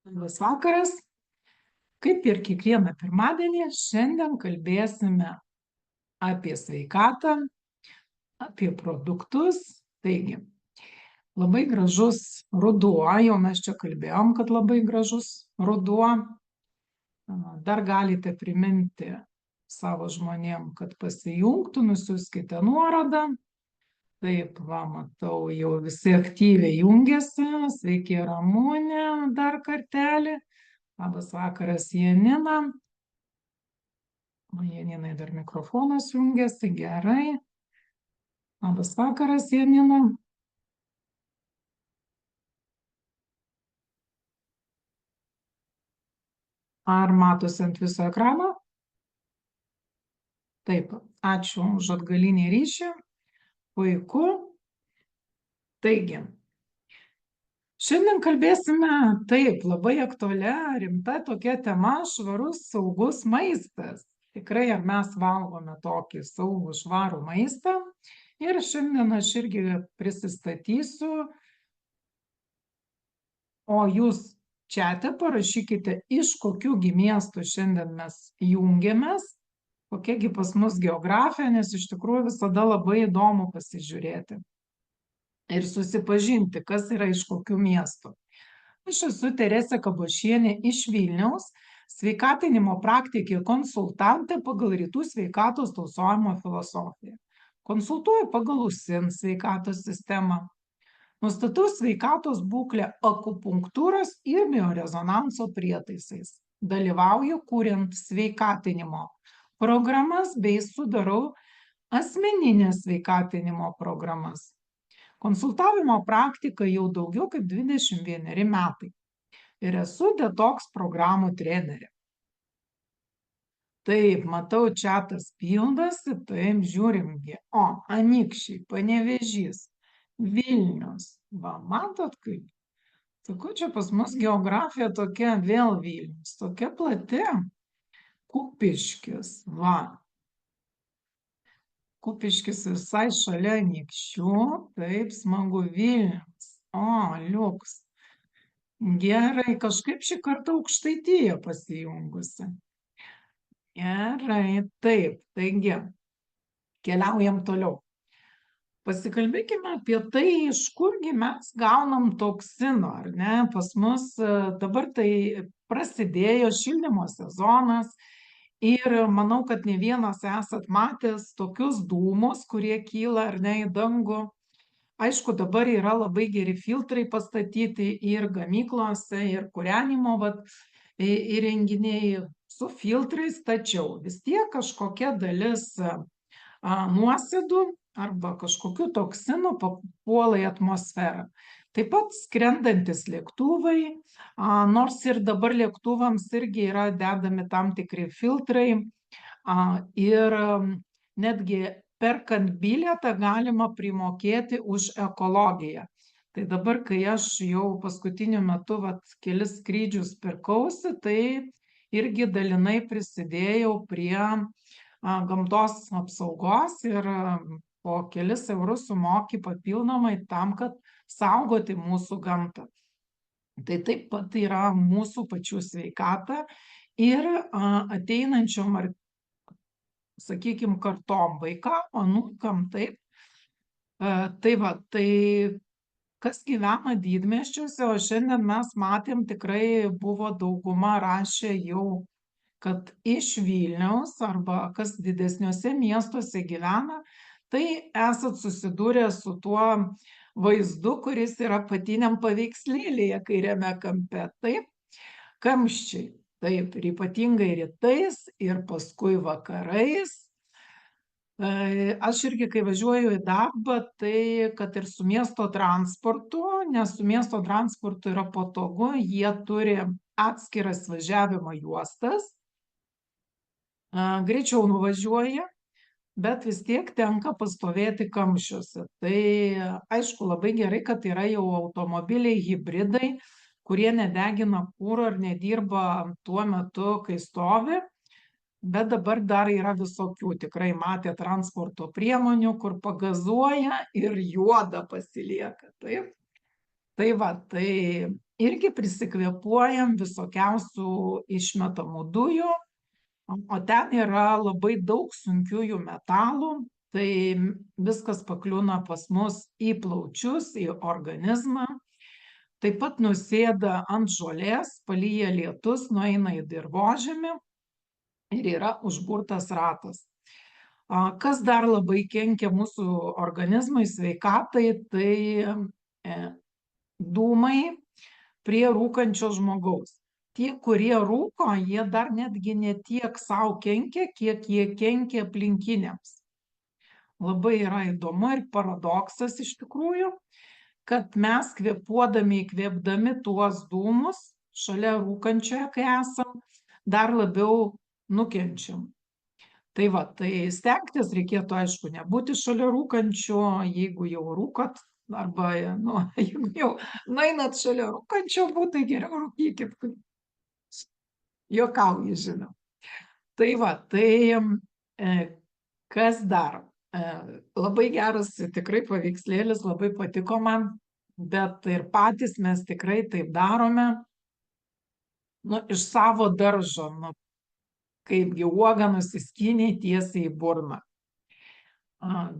Labas vakaras. Kaip ir kiekvieną pirmadienį, šiandien kalbėsime apie sveikatą, apie produktus. Taigi, labai gražus ruduo, jau mes čia kalbėjom, kad labai gražus ruduo. Dar galite priminti savo žmonėm, kad pasijungtų, nusiųskite nuorodą. Taip, va, matau, jau visi aktyviai jungiasi. Sveiki, Ramunė, dar kartelį. Labas vakaras, Janina. Janinai dar mikrofonas jungiasi, gerai. Labas vakaras, Janina. Ar matosi ant viso ekrano? Taip, ačiū už atgalinį ryšį. Puiku. Taigi, šiandien kalbėsime taip, labai aktualia, rimta tokia tema - švarus, saugus maistas. Tikrai, ar mes valgome tokį saugų, švarų maistą? Ir šiandien aš irgi prisistatysiu, o jūs čiate parašykite, iš kokių gi miestų šiandien mes jungiamės, kokiagi pas mus geografija, nes iš tikrųjų visada labai įdomu pasižiūrėti ir susipažinti, kas yra iš kokių miestų. Aš esu Teresė Kabošienė iš Vilniaus, sveikatinimo praktikė konsultantė pagal rytų sveikatos tausojimo filosofiją. Konsultuoju pagal USIN sveikatos sistemą. Nustatau sveikatos būklę akupunktūros ir biorezonanso prietaisais. Dalyvauju kuriant sveikatinimo programas bei sudarau asmeninės sveikatinimo programas. Konsultavimo praktika jau daugiau kaip 21 metai ir esu detoks programų trenerė. Taip, matau, čiatas pildosi, taip, žiūrimgi. O, Anykščiai, Panevėžys, Vilnius. Va, matot kaip? Sakau, čia pas mus geografija tokia, vėl Vilnius, tokia plati. Kupiškis, va. Kupiškis visai šalia Anykščių, taip, smagu, Vilnius. O, liuks. Gerai, kažkaip šį kartą Aukštaitija pasijungusi. Gerai, taip, taigi, keliaujam toliau. Pasikalbėkime apie tai, iš kurgi mes gaunam toksino, ar ne? Pas mus dabar tai prasidėjo šildymo sezonas ir manau, kad ne vienas esat matęs tokius dūmus, kurie kyla, ar ne, į dangų. Aišku, dabar yra labai geri filtrai pastatyti ir gamyklose, ir kūrenimo įrenginiai su filtrais, tačiau vis tiek kažkokia dalis nuosėdų arba kažkokių toksinų papuola į atmosferą. Taip pat skrendantis lėktuvai, nors ir dabar lėktuvams irgi yra dedami tam tikri filtrai ir netgi perkant bilietą galima primokėti už ekologiją. Tai dabar, kai aš jau paskutiniu metu kelis skrydžius pirkausi, tai irgi dalinai prisidėjau prie gamtos apsaugos ir po kelis eurus sumoki papildomai tam, kad saugoti mūsų gamtą. Tai taip pat yra mūsų pačių sveikata ir ateinančiom, sakykime, kartom, vaikam, anūkam, taip. Tai va, tai kas gyvena didmiesčiuose, o šiandien mes matėm, tikrai buvo dauguma rašė jau, kad iš Vilniaus arba kas didesniuose miestuose gyvena, tai esat susidūrę su tuo vaizdu, kuris yra apatiniam paveikslėlyje kairiame kampe. Taip, kamščiai. Taip, ir ypatingai rytais ir paskui vakarais. Aš irgi, kai važiuoju į darbą, tai kad ir su miesto transportu, nes su miesto transportu yra patogu, jie turi atskiras važiavimo juostas, greičiau nuvažiuoja, bet vis tiek tenka pastovėti kamščiuose. Tai aišku, labai gerai, kad yra jau automobiliai hibridai, kurie nedegina kuro ir nedirba tuo metu, kai stovi, bet dabar dar yra visokių, tikrai matė transporto priemonių, kur pagazuoja ir juoda pasilieka. Taip? Tai va, tai irgi prisikvėpuojam visokiausių išmetamų dujų, o ten yra labai daug sunkiųjų metalų, tai viskas pakliūna pas mus į plaučius, į organizmą, taip pat nusėda ant žolės, palyja lietus, nueina į dirvožemį ir yra užburtas ratas. Kas dar labai kenkia mūsų organizmui, sveikatai, tai dūmai prie rūkančio žmogaus. Tie, kurie rūko, jie dar netgi ne tiek savo kenkia, kiek jie kenkia aplinkiniams. Labai yra įdomu ir paradoksas iš tikrųjų, kad mes kvėpuodami, įkvėpdami tuos dūmus, šalia rūkančioje, kai esam, dar labiau nukenčiam. Tai va, tai stengtis reikėtų, aišku, nebūti šalia rūkančio, jeigu jau rūkot, arba, jeigu jau nueinat šalia rūkančio, būtų geriau rūkykit. Juokauju, žinau. Tai va, tai kas dar? Labai geras tikrai paveikslėlis, labai patiko man, bet ir patys mes tikrai taip darome, iš savo daržo, kaipgi uoga nusiskynė tiesiai į burną.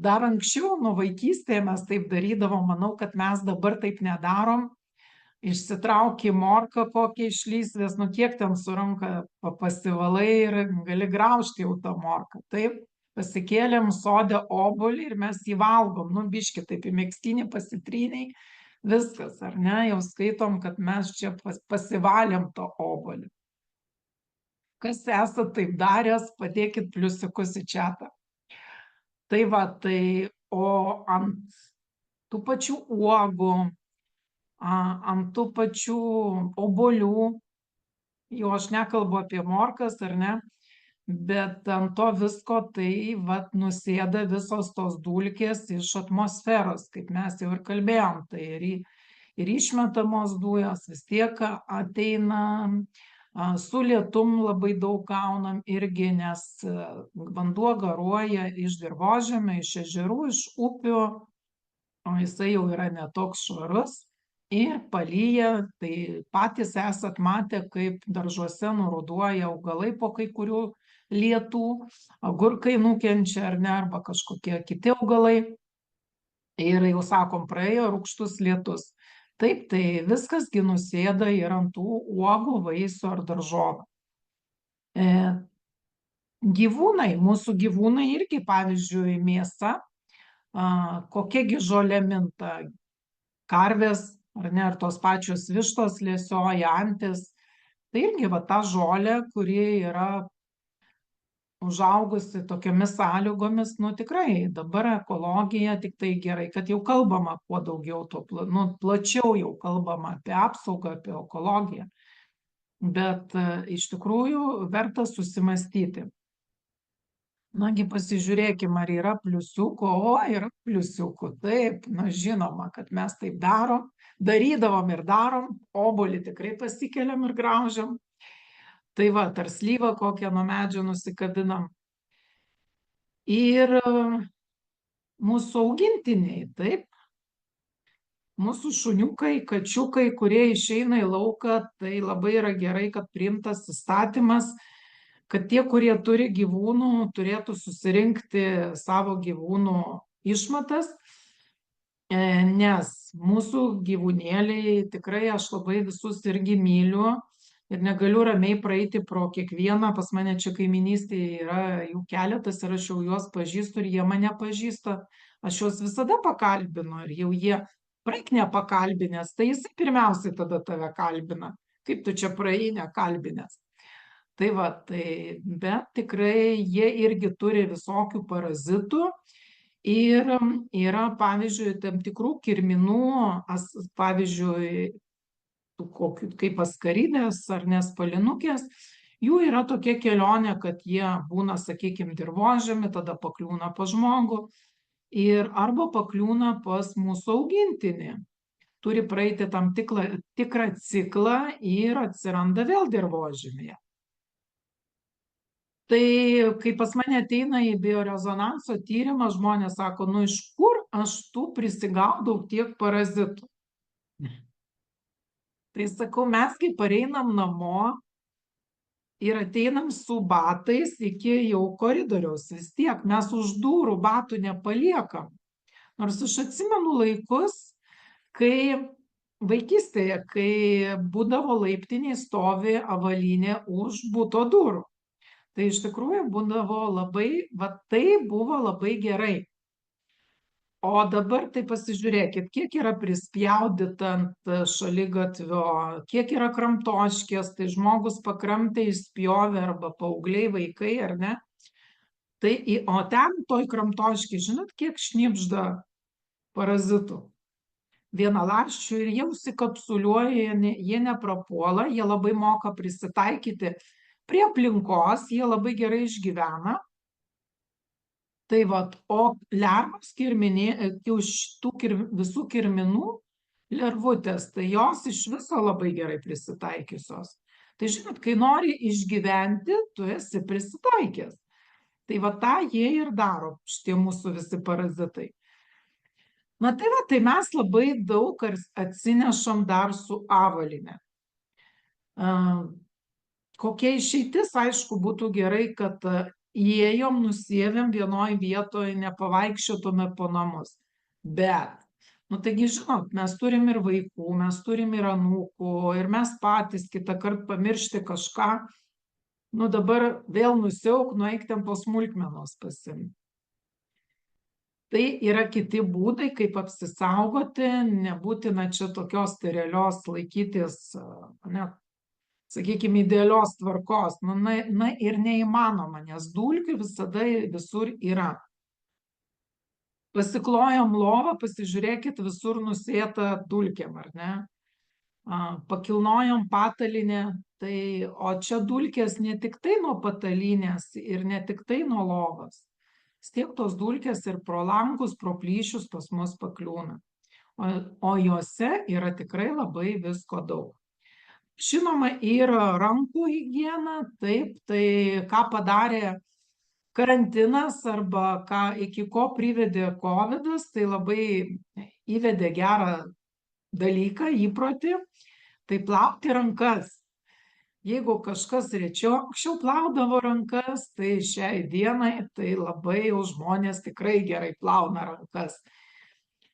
Dar anksčiau, nuo vaikystėje mes taip darydavom, manau, kad mes dabar taip nedarom. Išsitrauki morką kokią iš lysvės, kiek ten su ranka pasivalai ir gali graužti jau tą morką. Taip, pasikėlėm sode obuolį ir mes jį valgom, biški taip į megztinį pasitryniai, viskas, ar ne, jau skaitom, kad mes čia pasivalėm to obuolį. Kas esat taip daręs, padėkit pliusiukus į čatą. Tai va, o ant tų pačių uogų, ant tų pačių obuolių, jau aš nekalbu apie morkas, ar ne, bet ant to visko tai vat nusėda visos tos dulkės iš atmosferos, kaip mes jau ir kalbėjom, tai ir išmetamos dujos vis tiek ateina. Su lietum labai daug gaunam irgi, nes vanduo garuoja iš dirvožemio, iš ežerų, iš upių, o jisai jau yra netoks švarus ir palyja. Tai patys esat matę, kaip daržuose nuruduoja augalai po kai kurių lietų, agurkai nukenčia ar ne, arba kažkokie kiti augalai. Ir jau sakom, praėjo rūgštus lietus. Taip, tai viskasgi nusėda ir ant tų uogų, vaisių ar daržovių. Gyvūnai, mūsų gyvūnai irgi, pavyzdžiui, mėsa, kokiagi žolė minta, karvės, ar ne, ar tos pačios vištos lėsioja, antis. Tai irgi va ta žolė, kuri yra užaugusi tokiamis sąlygomis, tikrai dabar ekologija, tik tai gerai, kad jau kalbama kuo daugiau, plačiau jau kalbama apie apsaugą, apie ekologiją. Bet iš tikrųjų verta susimastyti. Nagi pasižiūrėkime, ar yra pliusiukų, yra pliusiukų, taip, žinoma, kad mes taip darydavom ir darom, obuolį tikrai pasikeliam ir graužiam. Tai va, ar slyvą kokią nuo medžio nusikabinam. Ir mūsų augintiniai, taip, mūsų šuniukai, kačiukai, kurie išeina į lauką, tai labai yra gerai, kad priimtas įstatymas, kad tie, kurie turi gyvūnų, turėtų susirinkti savo gyvūnų išmatas, nes mūsų gyvūnėliai, tikrai aš labai visus irgi myliu, ir negaliu ramiai praeiti pro kiekvieną, pas mane čia kaiminystėje yra jų keletas ir aš jau juos pažįstu ir jie mane pažįsta. Aš juos visada pakalbinu ir jau jie praeik nepakalbinęs, tai jis pirmiausiai tada tave kalbina. Kaip tu čia praeini nekalbinęs? Tai va, bet tikrai jie irgi turi visokių parazitų ir yra, pavyzdžiui, tam tikrų kirminų, pavyzdžiui, kaip askaridės ar nespalinukės, jų yra tokia kelionė, kad jie būna, sakykime, dirvožemį, tada pakliūna pas žmogų ir arba pakliūna pas mūsų augintinį. Turi praeiti tam tikrą ciklą ir atsiranda vėl dirvožemyje. Tai kai pas mane ateina į biorezonanso tyrimą, žmonės sako, iš kur aš tų prisigaudau tiek parazitų? Tai sakau, mes kai pareinam namo ir ateinam su batais iki jau koridoriaus, vis tiek mes už durų batų nepaliekam. Nors aš atsimenu laikus, kai vaikystėje, kai būdavo laiptiniai stovi avalynė už buto durų. Tai iš tikrųjų būdavo labai, va tai buvo labai gerai. O dabar tai pasižiūrėkit, kiek yra prispjaudyta ant šaligatvio, kiek yra kramtoškės, tai žmogus pakramtė, išspjovė arba paaugliai, vaikai, ar ne? Tai, o ten toj kramtoškė, žinot, kiek šnipžda parazitų? Vienaląsčių ir jie užsikapsuliuoja, jie neprapuola, jie labai moka prisitaikyti prie aplinkos, jie labai gerai išgyvena. Tai vat, o lervos visų kirminų lervutės, tai jos iš viso labai gerai prisitaikiusios. Tai žinot, kai nori išgyventi, tu esi prisitaikęs. Tai va tą jie ir daro, šitie mūsų visi parazitai. Na tai va, tai mes labai daug atsinešam dar su avalyne. Kokia išeitis, aišku, būtų gerai, kad įėjom, nusiėvėm vienoj vietoje, nepavaikščiotume po namus. Bet, nu taigi žinot, mes turim ir vaikų, mes turim ir anūkų, ir mes patys kitą kartą pamiršti kažką, nu dabar vėl nusiauk, nueik ten po smulkmenos pasimti. Tai yra kiti būdai, kaip apsisaugoti, nebūtina čia tokios sterilios laikytis, ne, sakykime, idealios tvarkos. Na ir neįmanoma, nes dulkių visada visur yra. Pasiklojom lovą, pasižiūrėkit, visur nusėta dulkėm, ar ne? Pakilnojom patalinę, tai, o čia dulkės ne tik tai nuo patalinės ir ne tik tai nuo lovos. Stiek tos dulkės ir pro langus, pro plyšius pas mus pakliūna. O juose yra tikrai labai visko daug. Žinoma, yra rankų higiena, taip, tai ką padarė karantinas arba iki ko privedė COVID-as, tai labai įvedė gerą dalyką, įprotį, tai plauti rankas. Jeigu kažkas rečiau anksčiau plaudavo rankas, tai šiai dienai tai labai jau žmonės tikrai gerai plauna rankas.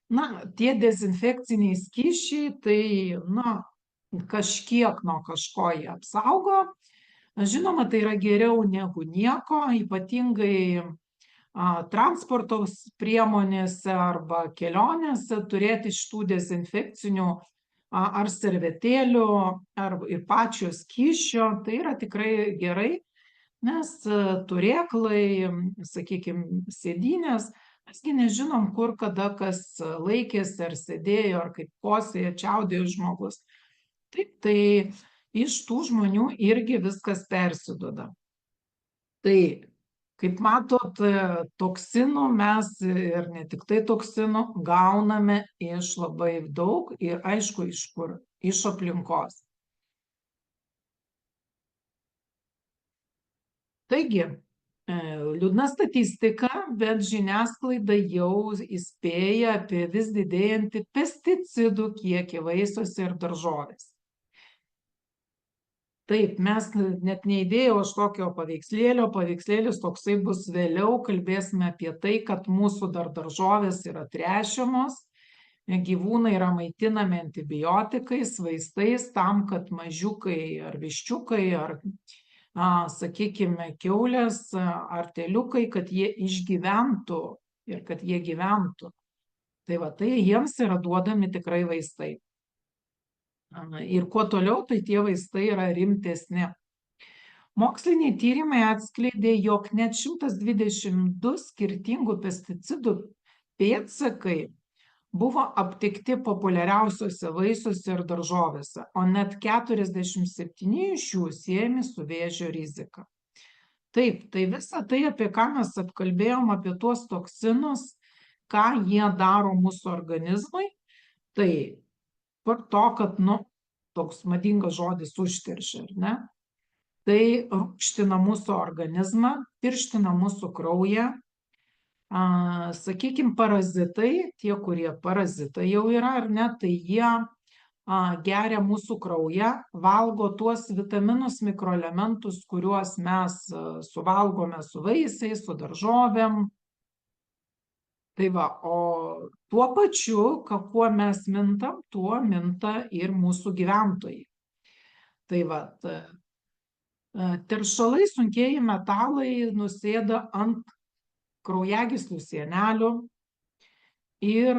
Na, tie dezinfekciniai skysčiai, tai, na, kažkiek nuo kažko jie apsaugo. Žinoma, tai yra geriau negu nieko, ypatingai transporto priemonėse arba kelionėse turėti šitų dezinfekcinių ar servetėlių, ar ir pačio skysčio, tai yra tikrai gerai, nes turėklai, sakykime, sėdynės, mesgi nežinom, kur kada kas laikėsi, ar sėdėjo, ar kaip kosėje, čiaudėjo žmogus. Taip, tai iš tų žmonių irgi viskas persiduoda. Tai, kaip matot, toksinų mes ir ne tik tai toksinų gauname iš labai daug ir aišku, iš kur? Iš aplinkos. Taigi, liūdna statistika, bet žiniasklaida jau įspėja apie vis didėjantį pesticidų kiekį vaisiuose ir daržovėse. Taip, mes net neįdėjau aš tokio paveikslėlio, paveikslėlis toksai bus vėliau, kalbėsime apie tai, kad mūsų dar daržovės yra tręšiamos, gyvūnai yra maitinami antibiotikais, vaistais tam, kad mažiukai ar viščiukai, ar, sakykime, kiaulės, ar teliukai, kad jie išgyventų ir kad jie gyventų. Tai va, tai jiems yra duodami tikrai vaistai. Ir kuo toliau, tai tie vaistai yra rimtesni. Moksliniai tyrimai atskleidė, jog net 122 skirtingų pesticidų pėdsakai buvo aptikti populiariausiuose vaisiuose ir daržovėse, o net 47 iš jų siejami su vėžio rizika. Taip, tai visa tai, apie ką mes apkalbėjom, apie tuos toksinus, ką jie daro mūsų organizmui, tai to, kad, nu, toks madingas žodis užteršia, ar ne? Tai rūgština mūsų organizmą, tirština mūsų kraują. Sakykime, parazitai, tie, kurie parazitai jau yra, ar ne, tai jie geria mūsų kraują, valgo tuos vitaminus, mikroelementus, kuriuos mes suvalgome su vaisiais, su daržovėm. Tai va, o tuo pačiu, kuo mes mintam, tuo minta ir mūsų gyventojai. Tai va, teršalai, sunkieji metalai nusėda ant kraujagyslių sienelių ir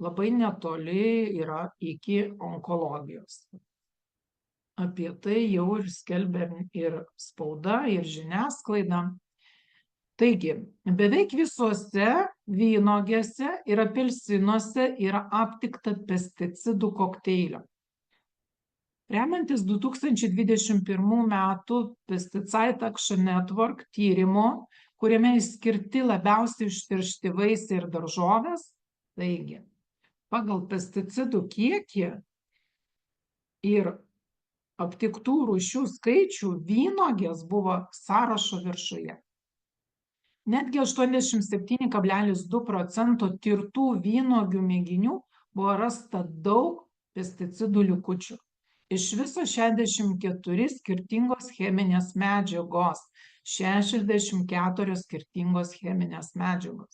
labai netoli yra iki onkologijos. Apie tai jau ir skelbėm ir spauda, ir žiniasklaida. Taigi, beveik visose vynuogėse ir apelsinuose yra aptikta pesticidų kokteilio. Remiantis 2021 metų Pesticide Action Network tyrimo, kuriame išskirti labiausiai užteršti vaisiai ir daržovės, taigi, pagal pesticidų kiekį ir aptiktų rūšių skaičių vynuogės buvo sąrašo viršuje. Netgi 87,2% tirtų vynuogių mėginių buvo rasta daug pesticidų likučių. Iš viso 64 skirtingos cheminės medžiagos, 64 skirtingos cheminės medžiagos.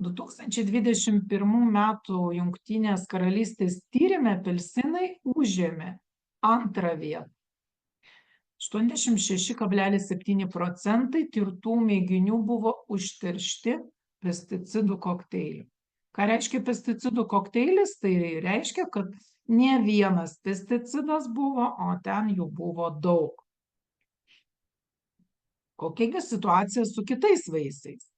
2021 metų Jungtinės karalystės tyrime apelsinai užėmė antrą vietą. 86,7% tirtų mėginių buvo užteršti pesticidų kokteiliu. Ką reiškia pesticidų kokteilis? Tai reiškia, kad ne vienas pesticidas buvo, o ten jų buvo daug. Kokia situacija su kitais vaisiais?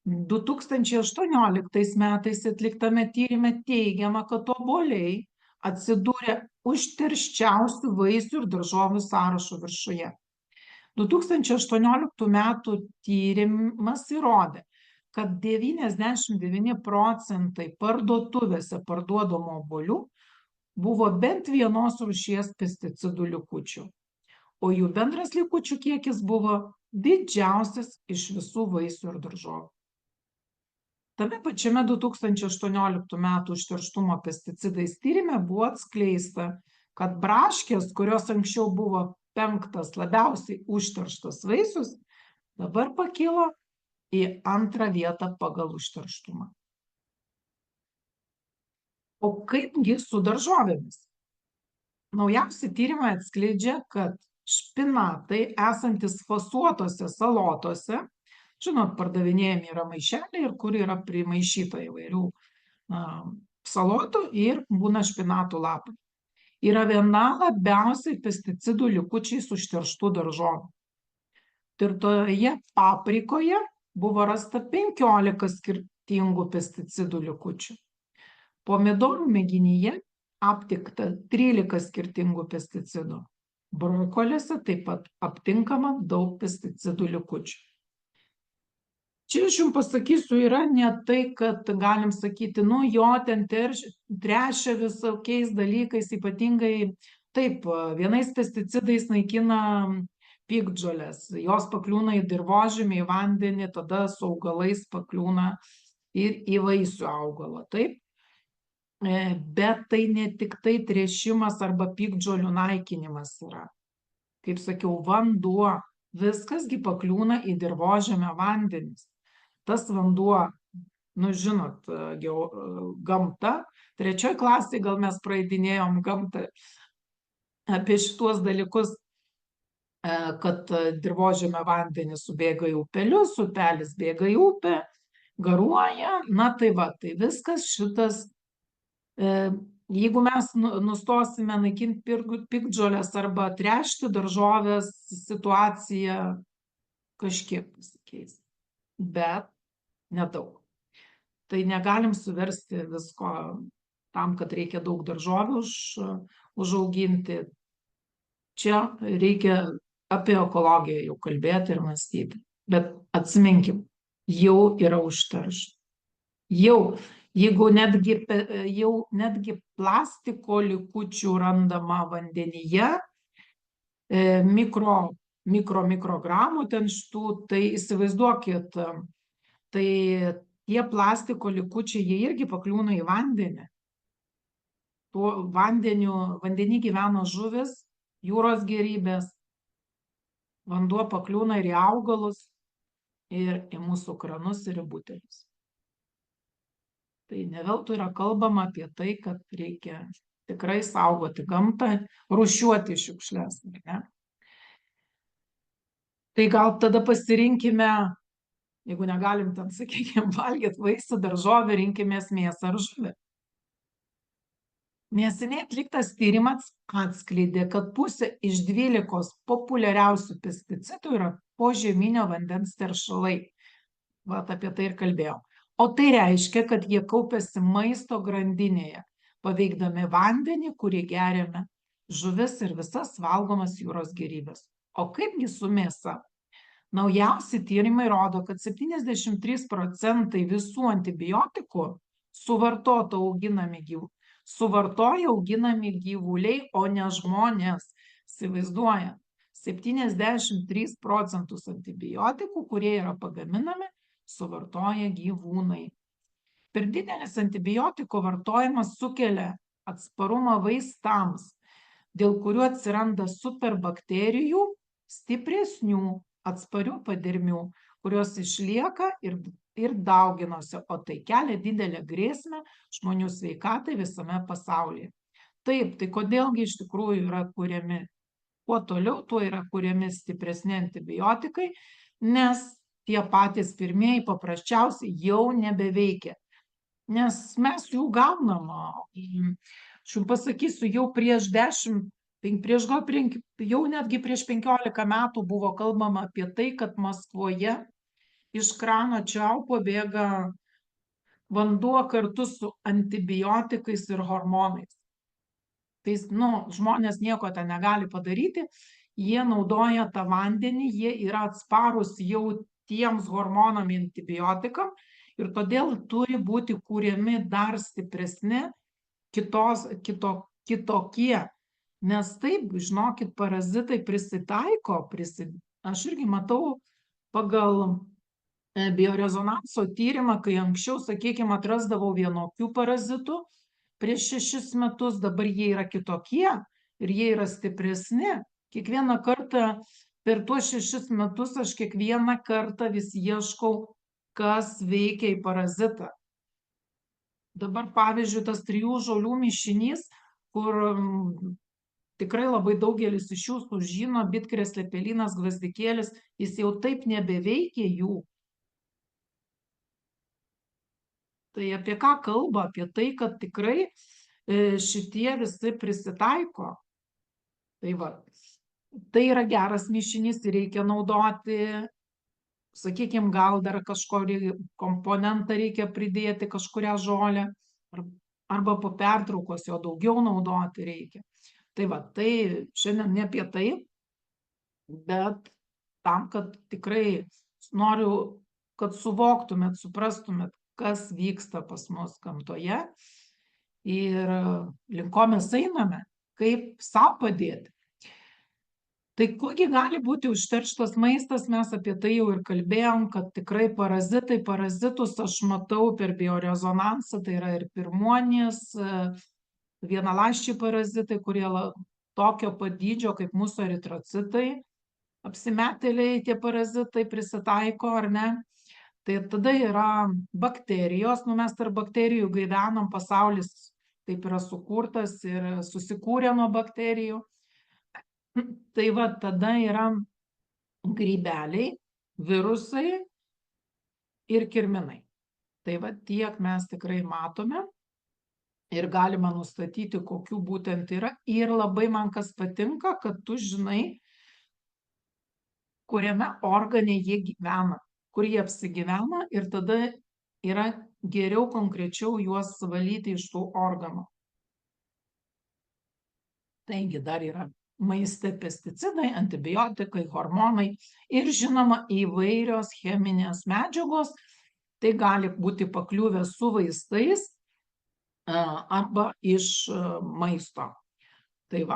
2018 metais atliktame tyrime teigiama, kad obuoliai atsidūrė užterščiausių vaisių ir daržovių sąrašo viršuje. 2018 metų tyrimas įrodė, kad 99% parduotuvėse parduodamų obuolių buvo bent vienos rūšies pesticidų likučių, o jų bendras likučių kiekis buvo didžiausias iš visų vaisių ir daržovių. Tame pačiame 2018 metų užterštumo pesticidais tyrime buvo atskleista, kad braškės, kurios anksčiau buvo 5. labiausiai užterštas vaisius, dabar pakilo į 2. vietą pagal užterštumą. O kaipgi su daržovėmis? Naujausi tyrimai atskleidžia, kad špinatai esantis fasuotose salotose, žinot, pardavinėjami yra maišeliai ir kur yra primaišyta įvairių salotų ir būna špinatų lapai. Yra viena labiausiai pesticidų likučiais užterštų daržovių. Tirtoje paprikoje buvo rasta 15 skirtingų pesticidų likučių. Pomidorų mėginyje aptikta 13 skirtingų pesticidų. Brokoliuose taip pat aptinkama daug pesticidų likučių. Čia aš jums pasakysiu, yra ne tai, kad galim sakyti, jo ten tręšia visokiais dalykais, ypatingai taip, vienais pesticidais naikina piktžoles, jos pakliūna į dirvožemį, į vandenį, tada su augalais pakliūna ir į vaisių augalą, taip. Bet tai ne tik tai tręšimas arba piktžolių naikinimas yra. Kaip sakiau, vanduo, viskasgi pakliūna į dirvožemio vandenis. Tas vanduo, žinot, gamta, 3 klasėje gal mes praeidinėjom gamtą apie šituos dalykus, kad dirvožemio vandenis subėga į upelius, upelis bėga į upę, garuoja, tai va, tai viskas šitas, jeigu mes nustosime naikinti piktžoles arba tręšti daržovės, situacija kažkiek pasikeis, bet nedaug. Tai negalim suversti visko tam, kad reikia daug daržovių užauginti. Čia reikia apie ekologiją jau kalbėti ir mąstyti. Bet atsiminkim, jau yra užteršta. Jeigu netgi plastiko likučių randama vandenyje, mikrogramų ten šitų, tai įsivaizduokit, tai tie plastiko likučiai, jie irgi pakliūna į vandenį. vandenį gyvena žuvis, jūros gėrybės, vanduo pakliūna ir į augalus, ir į mūsų kranus, ir į butelius. Tai ne veltui yra kalbama apie tai, kad reikia tikrai saugoti gamtą, rūšiuoti šiukšles. Ne? Tai gal tada pasirinkime, jeigu negalim ten, sakykime, valgyti vaisių, daržovių, rinkimės mėsą ar žuvį. Neseniai atliktas tyrimas atskleidė, kad pusė iš 12 populiariausių pesticidų yra požeminio vandens teršalai. Vat apie tai ir kalbėjau. O tai reiškia, kad jie kaupiasi maisto grandinėje, paveikdami vandenį, kurį geriame, žuvis ir visas valgomas jūros gėrybės. O kaipgi su mėsa? Naujausi tyrimai rodo, kad 73% visų antibiotikų suvartoja auginami gyvuliai, o ne žmonės. Įsivaizduoja, 73% antibiotikų, kurie yra pagaminami, suvartoja gyvūnai. Per didelis antibiotikų vartojimas sukelia atsparumą vaistams, dėl kurių atsiranda superbakterijų, stipresnių, atsparių padermių, kurios išlieka ir dauginosi, o tai kelia didelę grėsmę žmonių sveikatai visame pasaulyje. Taip, tai kodėlgi iš tikrųjų yra kuriami, kuo toliau, tuo yra kuriami stipresni antibiotikai, nes tie patys pirmieji paprasčiausiai jau nebeveikia. Nes mes jų gaunam, aš jums pasakysiu, jau jau netgi prieš 15 metų buvo kalbama apie tai, kad Maskvoje iš krano čiaupo bėga vanduo kartu su antibiotikais ir hormonais. Tai žmonės nieko ten negali padaryti, jie naudoja tą vandenį, jie yra atsparūs jau tiems hormonam antibiotikam ir todėl turi būti kūriami dar stipresni kitokie. Nes taip, žinokit, parazitai prisitaiko, aš irgi matau pagal biorezonanso tyrimą, kai anksčiau, sakykime, atrasdavau vienokių parazitų prieš 6 metus, dabar jie yra kitokie ir jie yra stipresni. Kiekvieną kartą per tuos 6 metus aš kiekvieną kartą vis ieškau, kas veikia į parazitą. Dabar, pavyzdžiui, tas 3 žolių mišinys, kur tikrai labai daugelis iš jūsų žino, bitkrėslė, pelynas, gvazdikėlis, jis jau taip nebeveikia jų. Tai apie ką kalba? Apie tai, kad tikrai šitie visi prisitaiko. Tai yra geras mišinys ir reikia naudoti, sakykime, gal dar kažkokį komponentą reikia pridėti, kažkurią žolę, arba po pertraukos jo daugiau naudoti reikia. Tai šiandien ne apie tai, bet tam, kad tikrai noriu, kad suvoktumėt, suprastumėt, kas vyksta pas mus gamtoje ir link ko mes einame, kaip savo padėti. Tai kogi gali būti užterštas maistas, mes apie tai jau ir kalbėjom, kad tikrai parazitus aš matau per biorezonansą, tai yra ir pirmuonys, vienaląsčiai parazitai, kurie tokio pat dydžio kaip mūsų eritrocitai, apsimetėliai tie parazitai prisitaiko, ar ne? Tai tada yra bakterijos, mes tarp bakterijų gyvenam, pasaulis taip yra sukurtas ir susikūrė nuo bakterijų. Tai tada yra grybeliai, virusai ir kirminai. Tai tiek mes tikrai matome ir galima nustatyti, kokių būtent yra. Ir labai man kas patinka, kad tu žinai, kuriame organe jie gyvena, kur jie apsigyvena ir tada yra geriau konkrečiau juos valyti iš tų organų. Taigi dar yra maiste pesticidai, antibiotikai, hormonai ir žinoma įvairios cheminės medžiagos. Tai gali būti pakliuvę su vaistais arba iš maisto. Tai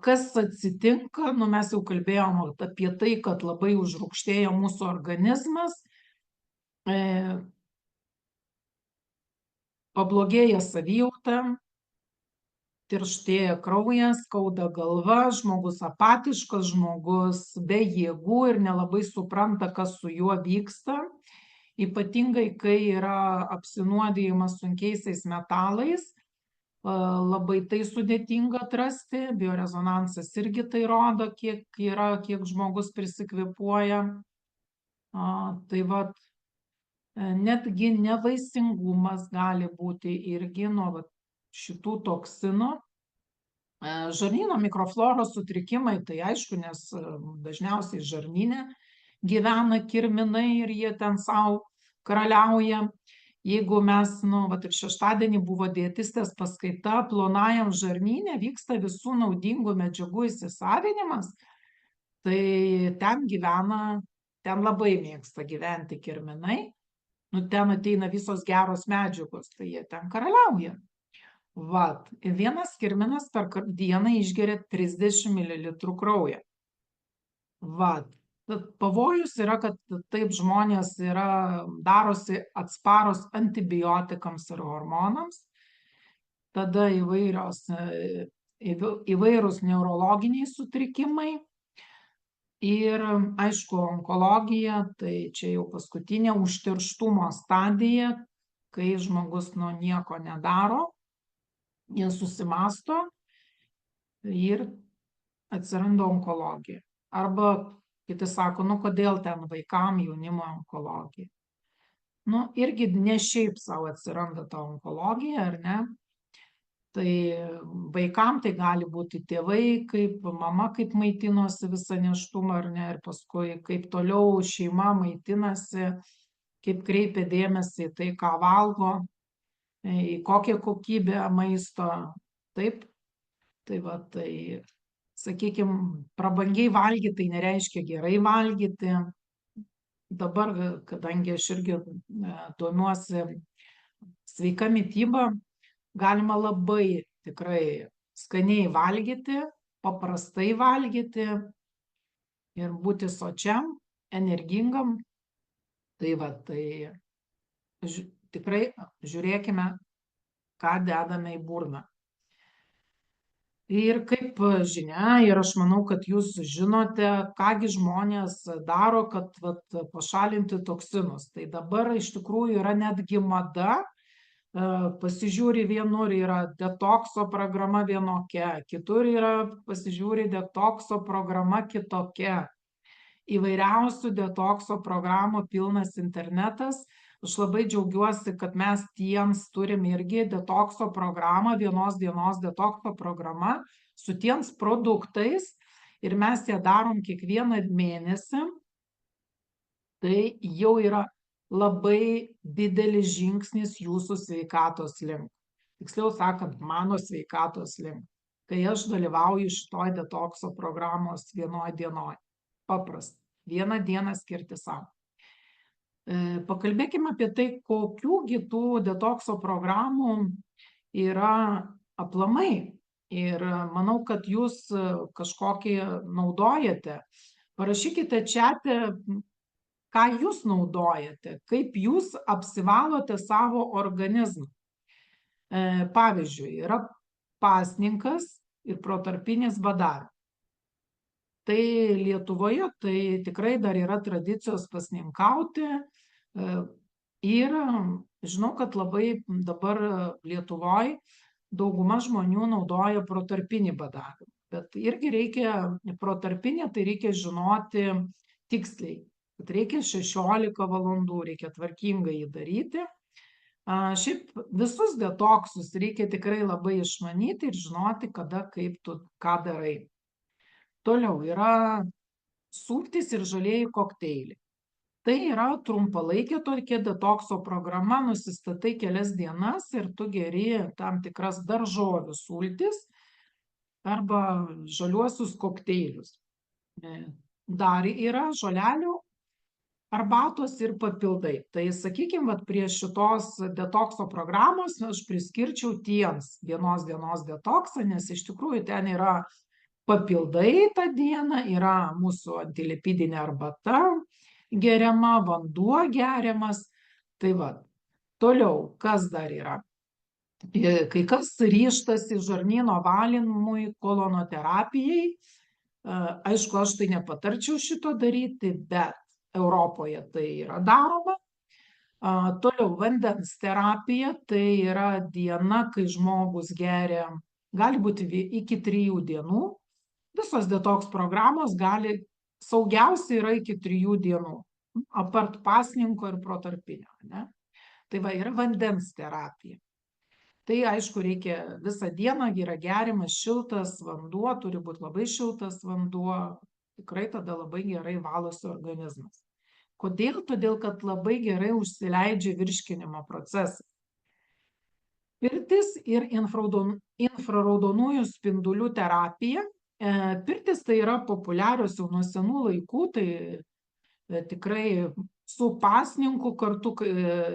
kas atsitinka, mes jau kalbėjom apie tai, kad labai užrūgštėja mūsų organizmas, pablogėja savijauta, tirštėja kraujas, skauda galva, žmogus apatiškas, žmogus be jėgų ir nelabai supranta, kas su juo vyksta. Ypatingai, kai yra apsinuodijimas sunkiaisiais metalais, labai tai sudėtinga atrasti, biorezonansas irgi tai rodo, kiek žmogus prisikvėpuoja. Tai vat, netgi nevaisingumas gali būti irgi nuo šitų toksinų. Žarnyno mikrofloros sutrikimai, tai aišku, nes dažniausiai žarnyne gyvena kirminai ir jie ten savo karaliauja. Jeigu mes, vat ir šeštadienį buvo dietistės paskaita, plonajam žarnyne vyksta visų naudingų medžiagų įsisavinimas, tai ten labai mėgsta gyventi kirminai, ten ateina visos geros medžiagos, tai jie ten karaliauja. Vat, vienas kirminas per dieną išgeria 30 ml kraujo. Vat. Pavojus yra, kad taip žmonės darosi atsparus antibiotikams ir hormonams, tada įvairūs neurologiniai sutrikimai ir, aišku, onkologija, tai čia jau paskutinė užterštumo stadija, kai žmogus nieko nedaro, nesusimąsto ir atsiranda onkologija. Arba kiti sako, kodėl ten vaikam jaunimo onkologija. Irgi ne šiaip savo atsiranda ta onkologija, ar ne? Tai vaikam tai gali būti tėvai, kaip mama, kaip maitinosi visą nėštumą, ar ne? Ir paskui kaip toliau šeima maitinasi, kaip kreipia dėmesį į tai, ką valgo, į kokią kokybę maisto. Taip, tai va, tai sakykime, prabangiai valgyti, tai nereiškia gerai valgyti. Dabar, kadangi aš irgi domiuosi sveika mityba, galima labai tikrai skaniai valgyti, paprastai valgyti ir būti sočiam, energingam. Tai va, tai tikrai žiūrėkime, ką dedame į burną. Ir kaip žinia, ir aš manau, kad jūs žinote, kągi žmonės daro, kad pašalinti toksinus. Tai dabar iš tikrųjų yra netgi mada, pasižiūri vienur yra detokso programa vienokia, kitur yra pasižiūri detokso programa kitokia. Įvairiausių detokso programų pilnas internetas. Aš labai džiaugiuosi, kad mes tiems turim irgi detokso programą, vienos dienos detokso programa su tiems produktais ir mes ją darom kiekvieną mėnesį. Tai jau yra labai didelis žingsnis jūsų sveikatos link. Tiksliau sakant, mano sveikatos link. Kai aš dalyvauju šitoj detokso programos vienoj dienoj. Paprasta. Vieną dieną skirti savo. Pakalbėkime apie tai, kokių tų detokso programų yra aplamai. Ir manau, kad jūs kažkokį naudojate. Parašykite čate, ką jūs naudojate, kaip jūs apsivalote savo organizmą. Pavyzdžiui, yra pasninkas ir protarpinis badavimas. Tai Lietuvoje tai tikrai dar yra tradicijos pasninkauti ir žinau, kad labai dabar Lietuvoje dauguma žmonių naudoja protarpinį badavimą. Bet irgi reikia protarpinį, tai reikia žinoti tiksliai, kad reikia 16 valandų, reikia tvarkingai jį daryti. Šiaip visus detoksus reikia tikrai labai išmanyti ir žinoti, kada, kaip tu ką darai. Toliau yra sultys ir žalieji kokteiliai. Tai yra trumpalaikė tokia detokso programa, nusistatai kelias dienas ir tu geri tam tikras daržovių sultis arba žaliuosius kokteilius. Dar yra žolelių arbatos ir papildai. Tai sakykime, prie šitos detokso programos aš priskirčiau tiems vienos dienos detoksą, nes iš tikrųjų ten yra papildai tą dieną, yra mūsų antilipidinė arbata geriama, vanduo geriamas. Tai va, toliau, kas dar yra? Kai kas ryžtasi žarnyno valymui, kolonoterapijai. Aišku, aš tai nepatarčiau šito daryti, bet Europoje tai yra daroma. Toliau vandens terapija, tai yra diena, kai žmogus geria, gali būti iki 3 dienų. Visos detoks programos saugiausia yra iki 3 dienų, apart pasninko ir protarpinio, ne? Tai va, yra vandens terapija. Tai aišku, reikia visą dieną, yra geriamas šiltas vanduo, turi būti labai šiltas vanduo, tikrai tada labai gerai valosi organizmas. Kodėl? Todėl, kad labai gerai užsileidžia virškinimo procesas. Pirtis ir infraraudonųjų spindulių terapija. Pirtis tai yra populiarios jau nuo senų laikų, tai tikrai su pasninku kartu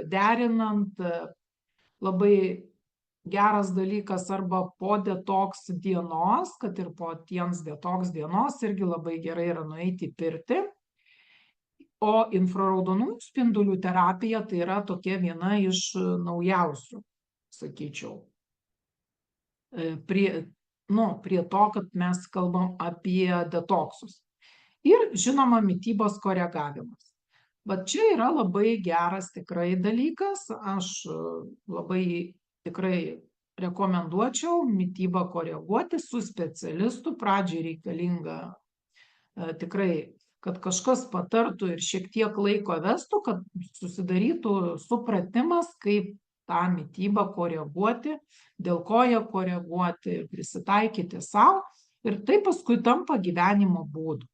derinant labai geras dalykas, arba po detoks dienos, kad ir po tiems detoks dienos irgi labai gerai yra nueiti į pirtį. O infraraudonųjų spindulių terapija tai yra tokia viena iš naujausių, sakyčiau. Prie to, kad mes kalbam apie detoksus. Ir žinoma, mitybos koregavimas. Bet čia yra labai geras tikrai dalykas. Aš labai tikrai rekomenduočiau mitybą koreguoti su specialistu. Pradžiai reikalinga tikrai, kad kažkas patartų ir šiek tiek laiko vestų, kad susidarytų supratimas, kaip tą mitybą koreguoti, dėl ko ją koreguoti, prisitaikyti savo, ir tai paskui tampa gyvenimo būdu.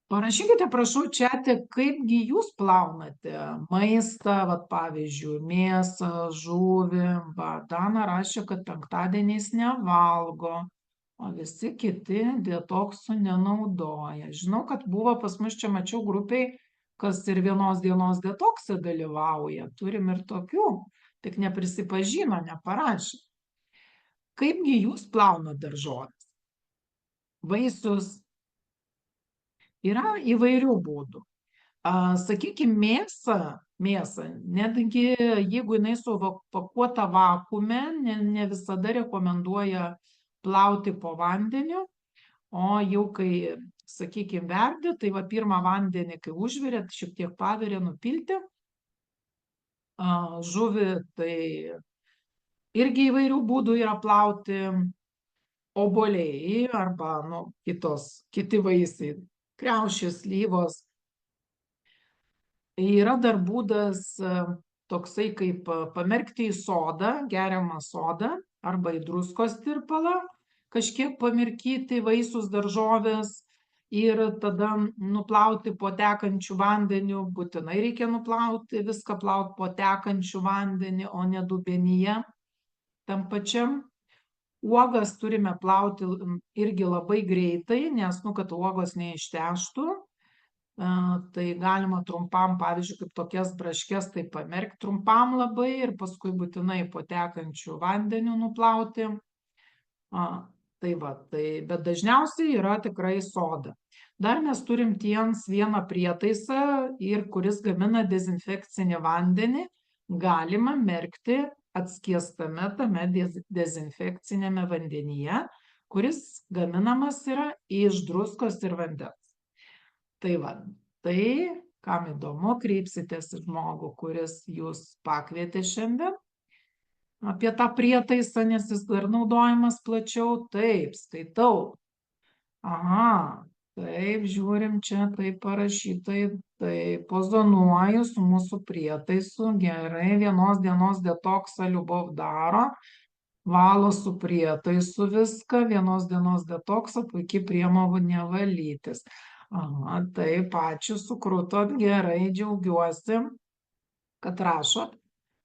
Parašykite, prašau, čiate, kaipgi jūs plaunate maistą, vat, pavyzdžiui, mėsą, žuvį. Dana rašė, kad penktadieniais nevalgo, o visi kiti detoksų nenaudoja. Žinau, kad buvo pas mus čia, mačiau grupiai, kas ir vienos dienos detoksą dalyvauja. Turim ir tokių, tik neprisipažino, neparašė. Kaipgi jūs plaunat daržoves? Vaisius? Yra įvairių būdų. Sakykime, mėsą, netgi jeigu jinai supakuota vakuume, ne visada rekomenduoja plauti po vandeniu, o jau kai, sakykime, verdi, tai va pirmą vandenį, kai užvirėt, šiek tiek pavirė, nupilti. Žuvį, tai irgi įvairių būdų yra plauti. Obuoliai arba kiti vaisiai, kriaušės, slyvos. Yra dar būdas toksai, kaip pamerkti į sodą, geriamą sodą, arba į druskos tirpalą, kažkiek pamirkyti vaisius, daržovės ir tada nuplauti po tekančių vandeniu. Būtinai reikia nuplauti, viską plauti po tekančių vandenį, o ne dubenyje tam pačiam. Uogas turime plauti irgi labai greitai, nes, kad uogos neišteštų. Tai galima trumpam, pavyzdžiui, kaip tokias braškes, tai pamerkti trumpam labai ir paskui būtinai po tekančių vandeniu nuplauti. Bet dažniausiai yra tikrai soda. Dar mes turim vieną prietaisą, kuris gamina dezinfekcinį vandenį. Galima merkti atskiestame tame dezinfekcinėme vandenyje, kuris gaminamas yra iš druskos ir vandens. Tai, kam įdomu, kreipsitės į žmogų, kuris jūs pakvietė šiandien apie tą prietaisą, nes jis dar naudojamas plačiau. Taip, skaitau. Aha, taip, žiūrim čia, taip parašytai, taip, pozonuoju su mūsų prietaisu, gerai, vienos dienos detoksą Liubov daro, valo su prietaisu viską, vienos dienos detoksą, puikiai priemonė valytis. Aha, taip, ačiū, sukrutot, gerai, džiaugiuosi, kad rašot.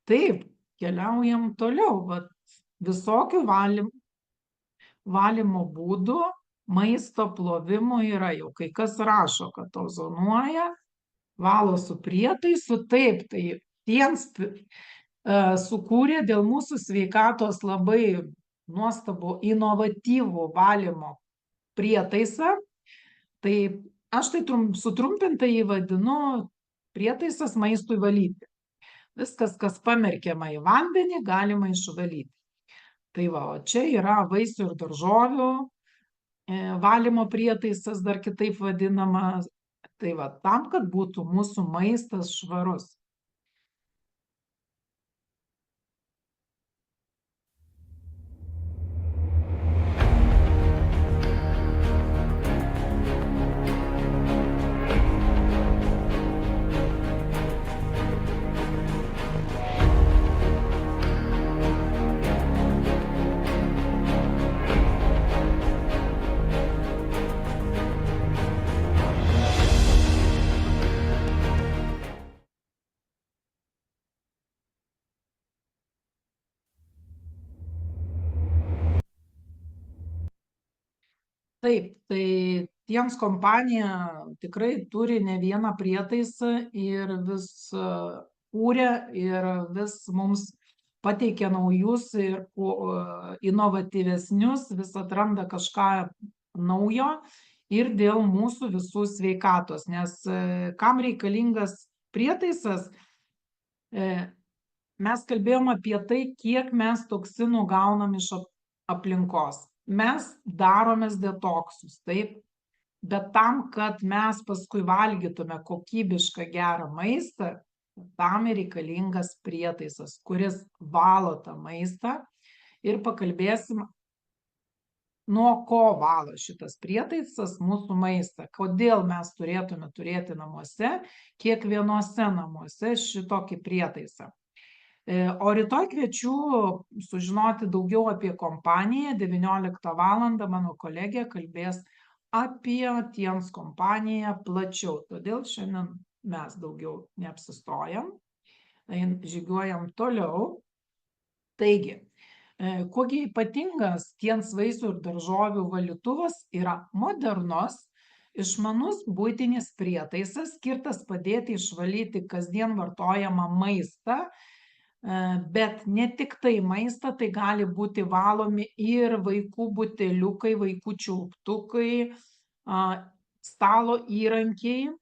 Taip, keliaujam toliau, visokių valymo būdų. Maisto plovimo yra jau, kai kas rašo, kad ozonuoja, valo su prietaisu. Taip, tai tiems sukūrė dėl mūsų sveikatos labai nuostabų, inovatyvų valymo prietaisą. Tai aš tai sutrumpintai jį vadinu prietaisas maistui valyti. Viskas, kas pamerkiama į vandenį, galima išvalyti. Tai va, o čia yra vaisių ir daržovių valymo prietaisas, dar kitaip vadinamas. Tai va, tam, kad būtų mūsų maistas švarus. Taip, tai Tiems kompanija tikrai turi ne vieną prietaisą ir vis kūrė ir vis mums pateikia naujus ir inovatyvesnius, vis atranda kažką naujo ir dėl mūsų visų sveikatos, nes kam reikalingas prietaisas, mes kalbėjom apie tai, kiek mes toksinų gaunam iš aplinkos. Mes daromės detoksus, taip, bet tam, kad mes paskui valgytume kokybišką gerą maistą, tam reikalingas prietaisas, kuris valo tą maistą. Ir pakalbėsim, nuo ko valo šitas prietaisas mūsų maistą, kodėl mes turėtume turėti namuose, kiekvienuose namuose šitokį prietaisą. O rytoj kviečiu sužinoti daugiau apie kompaniją. 19 valandą mano kolegė kalbės apie Tiems kompaniją plačiau. Todėl šiandien mes daugiau neapsistojam, žygiuojam toliau. Taigi, kuogi ypatingas Tiems vaisių ir daržovių valytuvas yra modernus, išmanus buitinis prietaisas, skirtas padėti išvalyti kasdien vartojamą maistą, bet ne tik tai maistą, tai gali būti valomi ir vaikų buteliukai, vaikų čiulptukai, stalo įrankiai.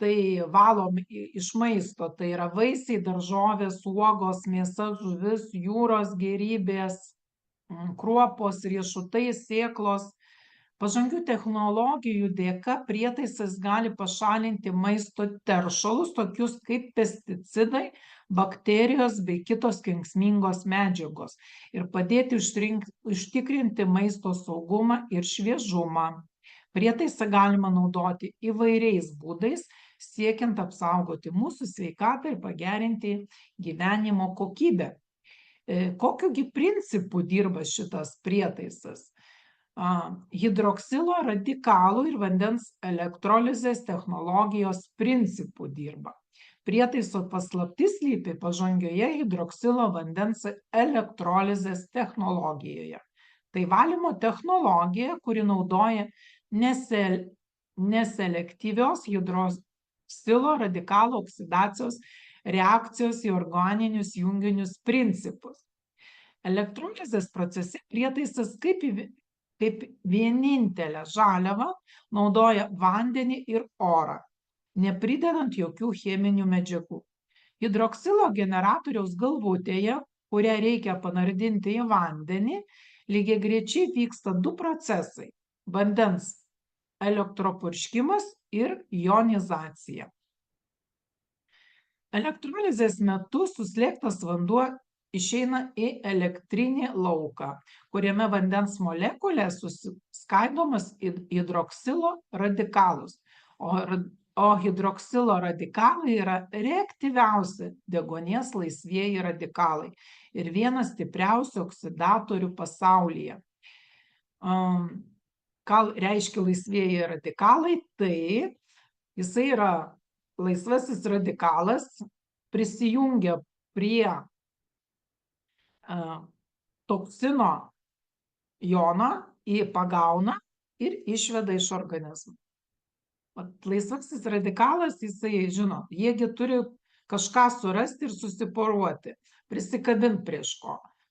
Tai valom iš maisto, tai yra vaisiai, daržovės, uogos, mėsa, žuvis, jūros gėrybės, kruopos, riešutai, sėklos. Pažangių technologijų dėka prietaisas gali pašalinti maisto teršalus, tokius kaip pesticidai, bakterijos bei kitos kenksmingos medžiagos, ir padėti užtikrinti maisto saugumą ir šviežumą. Prietaisą galima naudoti įvairiais būdais, siekiant apsaugoti mūsų sveikatą ir pagerinti gyvenimo kokybę. Kokiugi principų dirba šitas prietaisas? Hidroksilo radikalų ir vandens elektrolizės technologijos principų dirba. Prietaiso paslaptis slypi pažangioje hidroksilo vandens elektrolizės technologijoje. Tai valymo technologija, kuri naudoja neselektyvios hidroksilo radikalų oksidacijos reakcijos į organinius junginius principus. Elektrolizės procese prietaisas kaip vienintelę žaliavą naudoja vandenį ir orą, nepridedant jokių cheminių medžiagų. Hidroksilo generatoriaus galvutėje, kurią reikia panardinti į vandenį, lygiagrečiai vyksta du procesai – vandens elektropurškimas ir jonizacija. Elektrolizės metu suslėgtas vanduo išeina į elektrinį lauką, kuriame vandens molekulės suskaidomos į hidroksilo radikalus, o hidroksilo radikalai yra reaktyviausi deguonies laisvieji radikalai ir vienas stipriausių oksidatorių pasaulyje. Ką reiškia laisvieji radikalai? Tai jisai yra laisvasis radikalas, prisijungia prie toksino joną, jį pagauna ir išveda iš organizmo. Laisvasis radikalas, jisai, žinot, jiegi turi kažką surasti ir susiporuoti, prisikabinti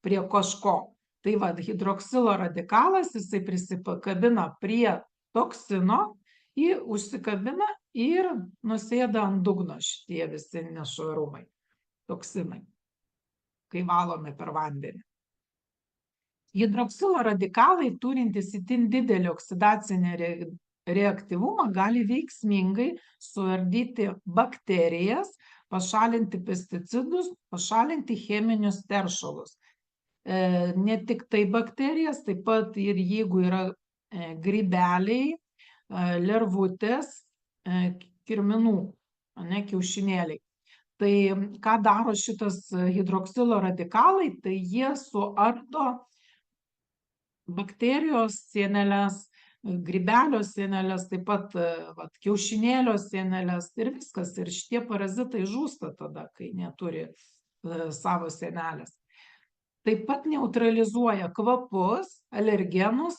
prie kažko. Tai va, hidroksilo radikalas, jisai prisikabina prie toksino, jį užsikabina ir nusėda ant dugno šitie visi nešvarumai. toksinai, kai valome per vandenį. Hidroksilo radikalai turintys itin didelį oksidacinį reaktyvumą gali veiksmingai suardyti bakterijas, pašalinti pesticidus, pašalinti cheminius teršalus. Ne tik tai bakterijas, taip pat ir jeigu yra grybeliai, lervutės, kirminų, kiaušinėliai. Tai ką daro šitas hidroksilo radikalai, tai jie suardo bakterijos sieneles, grybelio sieneles, taip pat kiaušinėlio sieneles ir viskas. Ir šitie parazitai žūsta tada, kai neturi savo sienelės. Taip pat neutralizuoja kvapus, alergenus,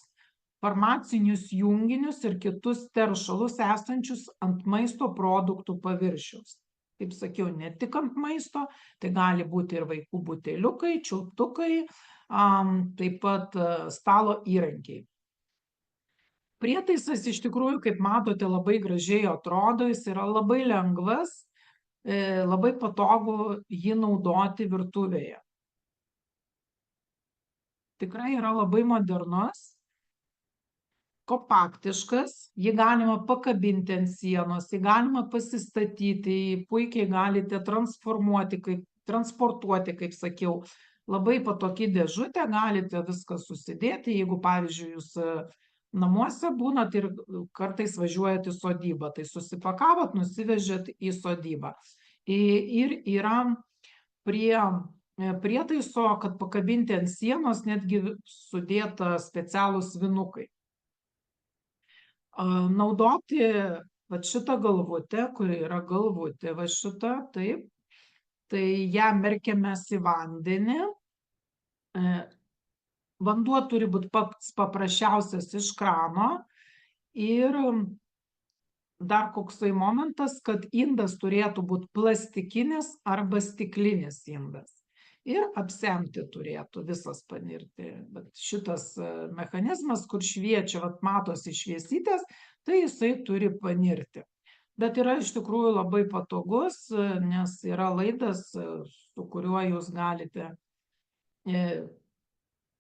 farmacinius junginius ir kitus teršalus esančius ant maisto produktų paviršiaus. Kaip sakiau, ne tik ant maisto, tai gali būti ir vaikų buteliukai, čiulptukai, taip pat stalo įrankiai. Prietaisas iš tikrųjų, kaip matote, labai gražiai atrodo, jis yra labai lengvas, labai patogu jį naudoti virtuvėje. Tikrai yra labai modernus, kompaktiškas, jį galima pakabinti ant sienos, jį galima pasistatyti, jį puikiai galite transportuoti, kaip sakiau. Labai patogi dėžutė, galite viską susidėti, jeigu, pavyzdžiui, jūs namuose būnat ir kartais važiuojat į sodybą, tai susipakavot, nusivežėt į sodybą. Ir yra prie prietaiso, kad pakabinti ant sienos, netgi sudėta specialūs vinukai. Naudoti šitą galvutę, kuri yra galvutė, šitą, taip, tai ją merkiamės į vandenį. Vanduo turi būti pats paprasčiausias iš krano ir dar koksai momentas, kad indas turėtų būti plastikinis arba stiklinis indas. Ir apsemti turėtų visas panirti. Bet šitas mechanizmas, kur šviečia, matosi šviesytės, tai jisai turi panirti. Bet yra iš tikrųjų labai patogus, nes yra laidas, su kuriuo jūs galite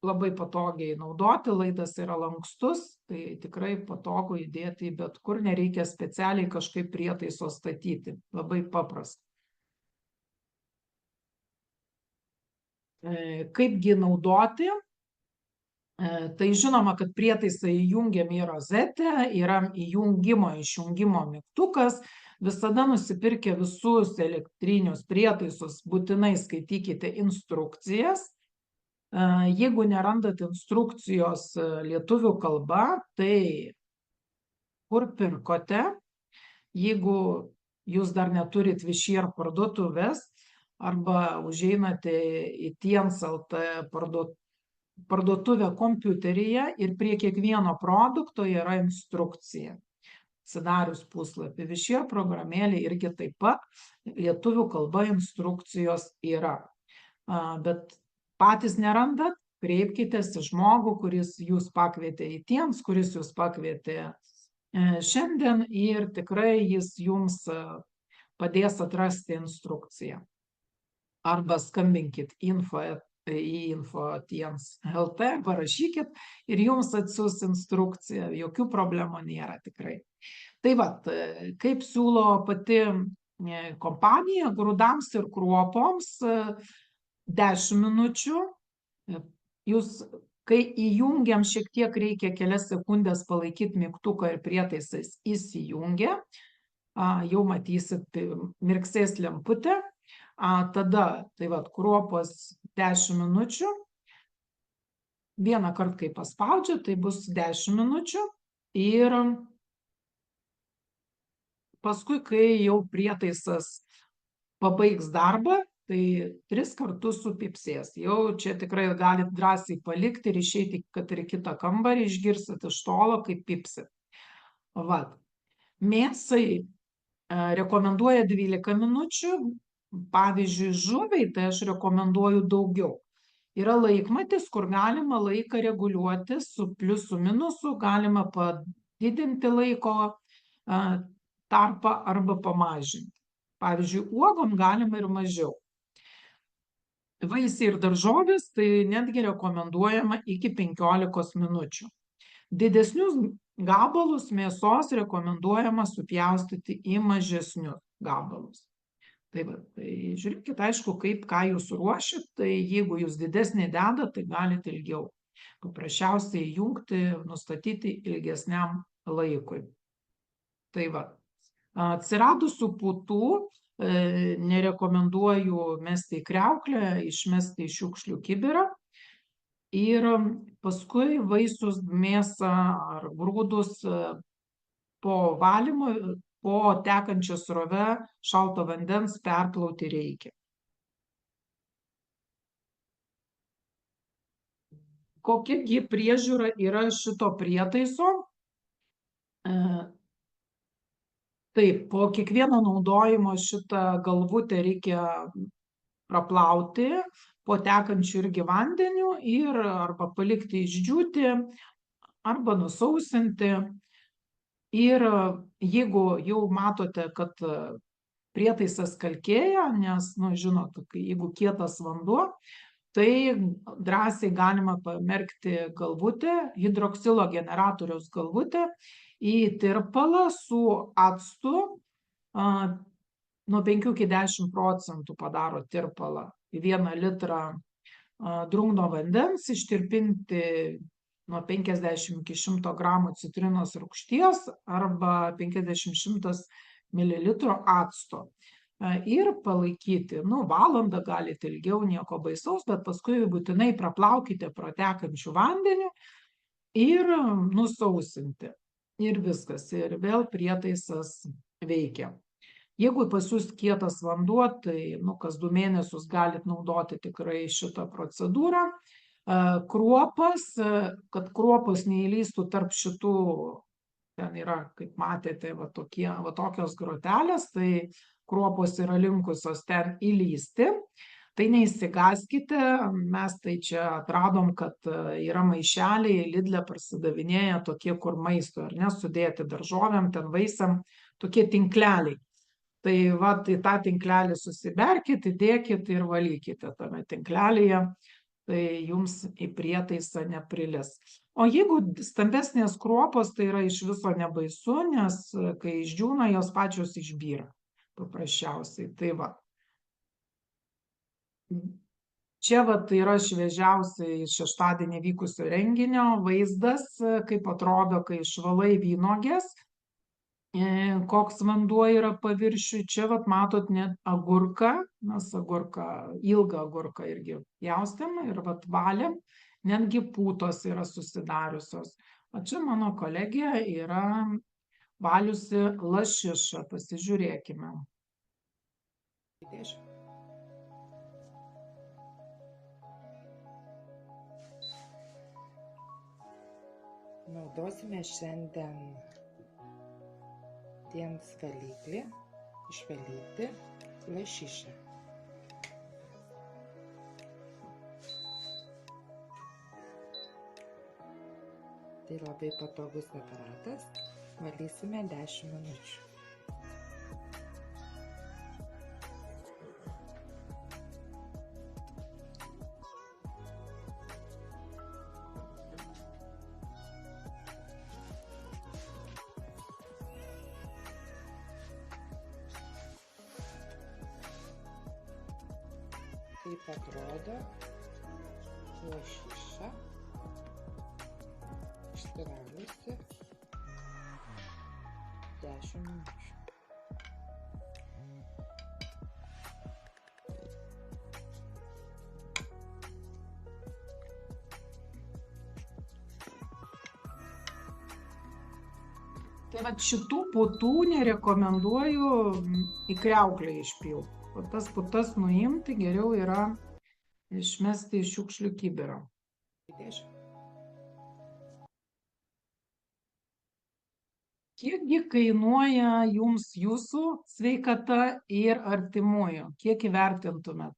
labai patogiai naudoti. Laidas yra lankstus, tai tikrai patogu įdėti į bet kur, nereikia specialiai kažkaip prietaiso statyti. Labai paprasta. Kaipgi naudoti? Tai žinoma, kad prietaisai įjungiami į rozetę, yra įjungimo, išjungimo mygtukas. Visada nusipirkę visus elektrinius prietaisus, būtinai skaitykite instrukcijas. Jeigu nerandat instrukcijos lietuvių kalba, tai kur pirkote? Jeigu jūs dar neturit Vishare parduotuvės, arba užeinate į Tiens.lt parduotuvę kompiuteryje ir prie kiekvieno produkto yra instrukcija. Atsidarius puslapį Vishare programėlė irgi taip pat lietuvių kalba instrukcijos yra. Bet patys nerandat, kreipkitės į žmogų, kuris jūs pakvietė į Tiens, kuris jūs pakvietė šiandien ir tikrai jis jums padės atrasti instrukciją. Arba skambinkit į info.tiens.lt, parašykit ir jums atsiųs instrukciją, jokių problemų nėra tikrai. Tai kaip siūlo pati kompanija, grūdams ir kruopoms 10 minučių. Jūs, kai įjungiam, šiek tiek reikia kelias sekundės palaikyti mygtuką ir prietaisais įsijungia. Jau matysit, mirksės lemputė. Tada, kruopos 10 minučių. Vieną kartą, kai paspaudžia, tai bus 10 minučių. Ir paskui, kai jau prietaisas pabaigs darbą, tai 3 kartus supipsės. Jau čia tikrai galit drąsiai palikti ir išeiti, kad ir kitą kambarį išgirsit iš tolo, kaip pipsit. Mėsai rekomenduoja 12 minučių. Pavyzdžiui, žuviai, tai aš rekomenduoju daugiau. Yra laikmatis, kur galima laiką reguliuoti su pliusu minusu, galima padidinti laiko tarpą arba pamažinti. Pavyzdžiui, uogom galima ir mažiau. Vaisiai ir daržovės, tai netgi rekomenduojama iki 15 minučių. Didesnius gabalus mėsos rekomenduojama supjaustyti į mažesnius gabalus. Tai žiūrėkit, aišku, ką jūs ruošit, tai jeigu jūs didesnį dedat, tai galite ilgiau. Paprasčiausiai jungti, nustatyti ilgesniam laikui. Tai atsiradusių putų nerekomenduoju mesti į kriauklę, išmesti į šiukšlių kibirą. Ir paskui vaisius, mėsą ar grūdus po valymo, po tekančia srove šalto vandens perplauti reikia. Kokia priežiūra yra šito prietaiso? Taip, po kiekvieno naudojimo šitą galvutę reikia praplauti po tekančiu irgi vandeniu ir arba palikti išdžiūti, arba nusausinti. Ir jeigu jau matote, kad prietaisas kalkėja, nes, žinot, jeigu kietas vanduo, tai drąsiai galima pamerkti galvutę, hidroksilo generatoriaus galvutę į tirpalą su actu, nuo 5 iki 10% padaro tirpalą į 1 litrą drungno vandens, ištirpinti nuo 50 iki 100 gramų citrinos rūgšties arba 50-100 ml acto. Ir palaikyti, valandą galite ilgiau, nieko baisaus, bet paskui būtinai praplaukite pratekančių vandeniu ir nusausinti. Ir viskas, ir vėl prietaisas veikia. Jeigu pas jūs kietas vanduo, tai kas 2 mėnesius galite naudoti tikrai šitą procedūrą. Kruopas, kad kruopos neįlystų tarp šitų, ten yra, kaip matėte, tokios grotelės, tai kruopos yra linkusios ten įlysti. Tai neįsigaskite, mes tai čia atradom, kad yra maišeliai, Lidle parsidavinėja tokie, kur maisto, ar ne, sudėti daržovėm, ten vaisiam, tokie tinkleliai. Tai tai tą tinklelį susiberkit, įdėkit ir valykite tame tinklelyje, tai jums į prietaisą neprilis. O jeigu stambesnės kruopos, tai yra iš viso nebaisu, nes kai išdžiūna, jos pačios išbyra. Paprasčiausiai. Tai Čia yra šviežiausiai šeštadienį vykusio renginio vaizdas, kaip atrodo, kai išvalai vynuogės, koks vanduo yra paviršiui. Čia matot net agurką, mes ilgą agurką irgi pjaustėm ir valėm, netgi pūtos yra susidariusios. O čia mano kolegė yra valiusi lašišą, pasižiūrėkime. Naudosime šiandien tiems valyklį išvalyti lašišą. Tai labai patogus aparatas, valysime 10 minučių. Taip atrodo lašiša išsiravusi 10 minučių. Tai šitų putų nerekomenduoju į kriauklę išpilti. Tas putas nuimti geriau yra išmesti į šiukšlių kibirą. Kiekgi kainuoja jums jūsų sveikata ir artimųjų? Kiek įvertintumėt?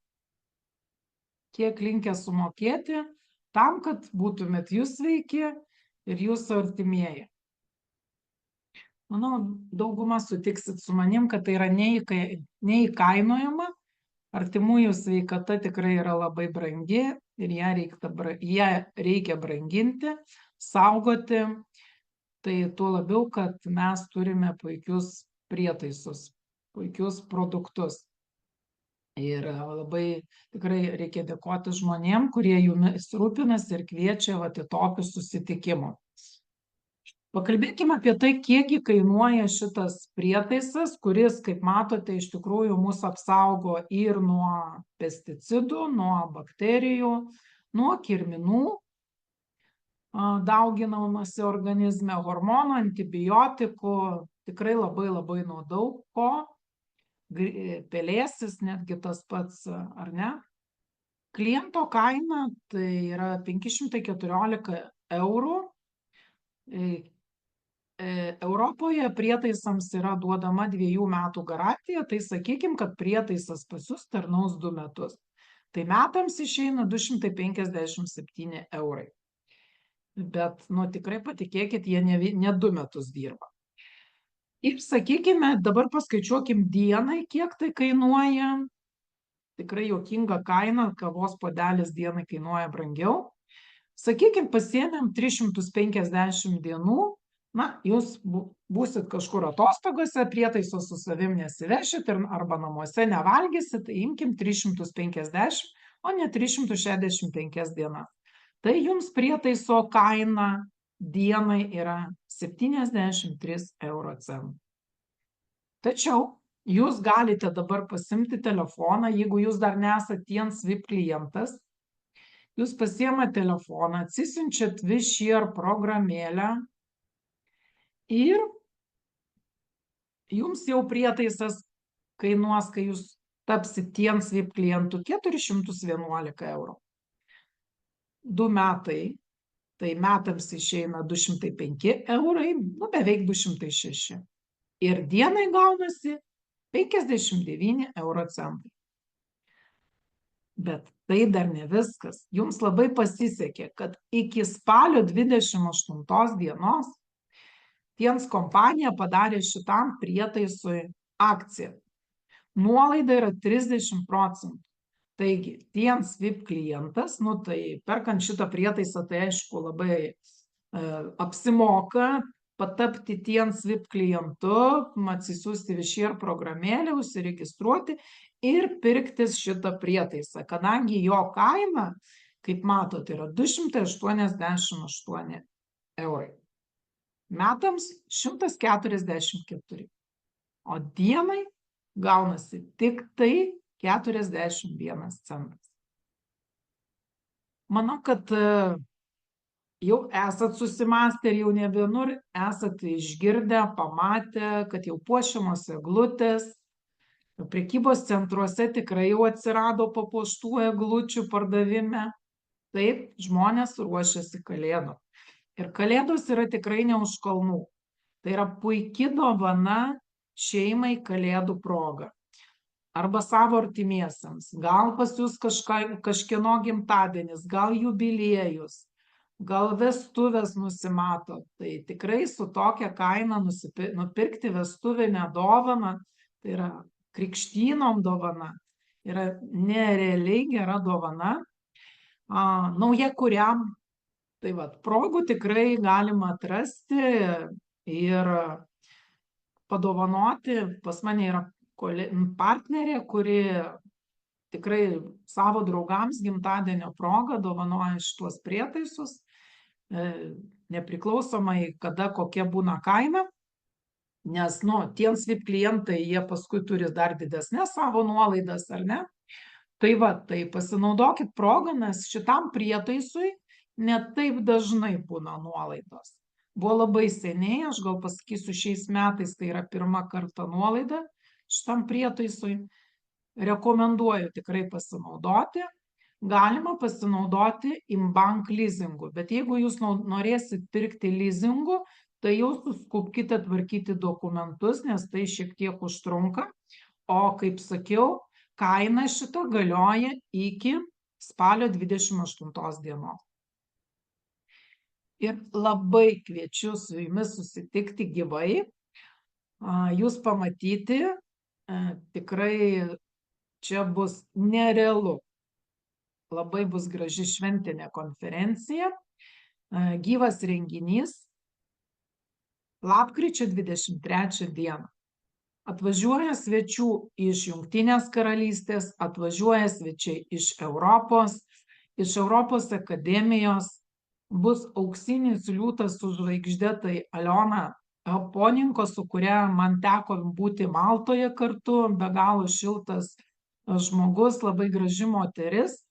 Kiek linkę sumokėti tam, kad būtumėt jūs sveiki ir jūsų artimieji? Manau, dauguma sutiksit su manim, kad tai yra neįkainojama artimųjų sveikata tikrai yra labai brangi ir ją reikia branginti, saugoti. Tai tuo labiau, kad mes turime puikius prietaisus, puikius produktus. Ir labai tikrai reikia dėkoti žmonėm, kurie jumis rūpinasi ir kviečia vat į tokius susitikimus. Pakalbėkime apie tai, kiekgi kainuoja šitas prietaisas, kuris, kaip matote, iš tikrųjų mus apsaugo ir nuo pesticidų, nuo bakterijų, nuo kirminų dauginamasi organizme, hormonų, antibiotikų, tikrai labai nuo daug ko, pelėsis netgi tas pats, ar ne? Kliento kaina tai yra 514 eurų. Europoje prietaisams yra duodama 2 metų garantija, tai sakykim, kad prietaisas pas jus tarnaus 2 metus. Tai metams išeina 257 eurai. Bet, tikrai patikėkit, jie ne 2 metus dirba. Ir sakykime, dabar paskaičiuokim dienai, kiek tai kainuoja. Tikrai juokinga kaina, kavos puodelis dienai kainuoja brangiau. Sakykim, pasiėmėm 350 dienų, jūs būsit kažkur atostogose, prietaiso su savim nesivešit arba namuose nevalgysit, tai imkim 350, o ne 365 dienas. Tai jums prietaiso kaina dienai yra 73 euro centų. Tačiau jūs galite dabar pasimti telefoną, jeigu jūs dar nesat TienSvip klientas, jūs pasiimat telefoną, atsisiunčiat Wishshare programėlę ir jums jau prietaisas kainuos, kai jūs tapsit TienSvip klientų, 411 eurų. 2 metai, tai metams išeina 205 eurai, beveik 206. Ir dienai gaunasi 59 euro centai. Bet tai dar ne viskas. Jums labai pasisekė, kad iki spalio 28 dienos Tiens kompanija padarė šitam prietaisui akciją. Nuolaida yra 30%. Taigi, TienSvip klientas, tai perkant šitą prietaisą, tai aišku labai apsimoka patapti TienSvip klientu, atsisiųsti Wishshare programėlę, užsiregistruoti ir pirktis šitą prietaisą, kadangi jo kaina, kaip matote, yra 288 eurai. Metams 144, o dienai gaunasi tik tai 41 centas. Manau, kad jau esat susimąstę ir jau ne vienur esat išgirdę, pamatę, kad jau puošiamos eglutės. Prekybos centruose tikrai jau atsirado papuoštų eglučių pardavime. Taip, žmonės ruošiasi kalėdom. Ir kalėdos yra tikrai ne už kalnų. Tai yra puiki dovana šeimai kalėdų proga. Arba savo artimiesiems. Gal pas jūs kažkieno gimtadienis, gal jubiliejus, gal vestuvės nusimato. Tai tikrai su tokia kaina nupirkti vestuvinę dovaną, tai yra krikštynom dovana, yra nerealiai gera dovana. Nauja kuriam, tai progų tikrai galima atrasti ir padovanoti. Pas mane yra partnerė, kuri tikrai savo draugams gimtadienio progą dovanoja šitos prietaisus, nepriklausomai kada kokia būna kaina, nes TienSvip klientai, jie paskui turi dar didesnės savo nuolaidas, ar ne? Tai pasinaudokit progą, nes šitam prietaisui netaip dažnai būna nuolaidos. Buvo labai seniai, aš gal pasakysiu, šiais metais tai yra pirmą kartą nuolaida šitam prietaisui. Rekomenduoju tikrai pasinaudoti. Galima pasinaudoti ImBank leasingu, bet jeigu jūs norėsit pirkti leasingu, tai jau suskubkite tvarkyti dokumentus, nes tai šiek tiek užtrunka. O kaip sakiau, kaina šita galioja iki spalio 28 dienos. Ir labai kviečiu su jumis susitikti gyvai, jūs pamatyti. Tikrai čia bus nerealu. Labai bus graži šventinė konferencija, gyvas renginys, lapkričio 23 dieną. Atvažiuoja svečių iš Jungtinės karalystės, atvažiuoja svečiai iš Europos akademijos, bus auksinis liūtas su žvaigžde, tai Aliona Poninko, su kuria man teko būti Maltoje kartu, be galo šiltas žmogus, labai graži moteris.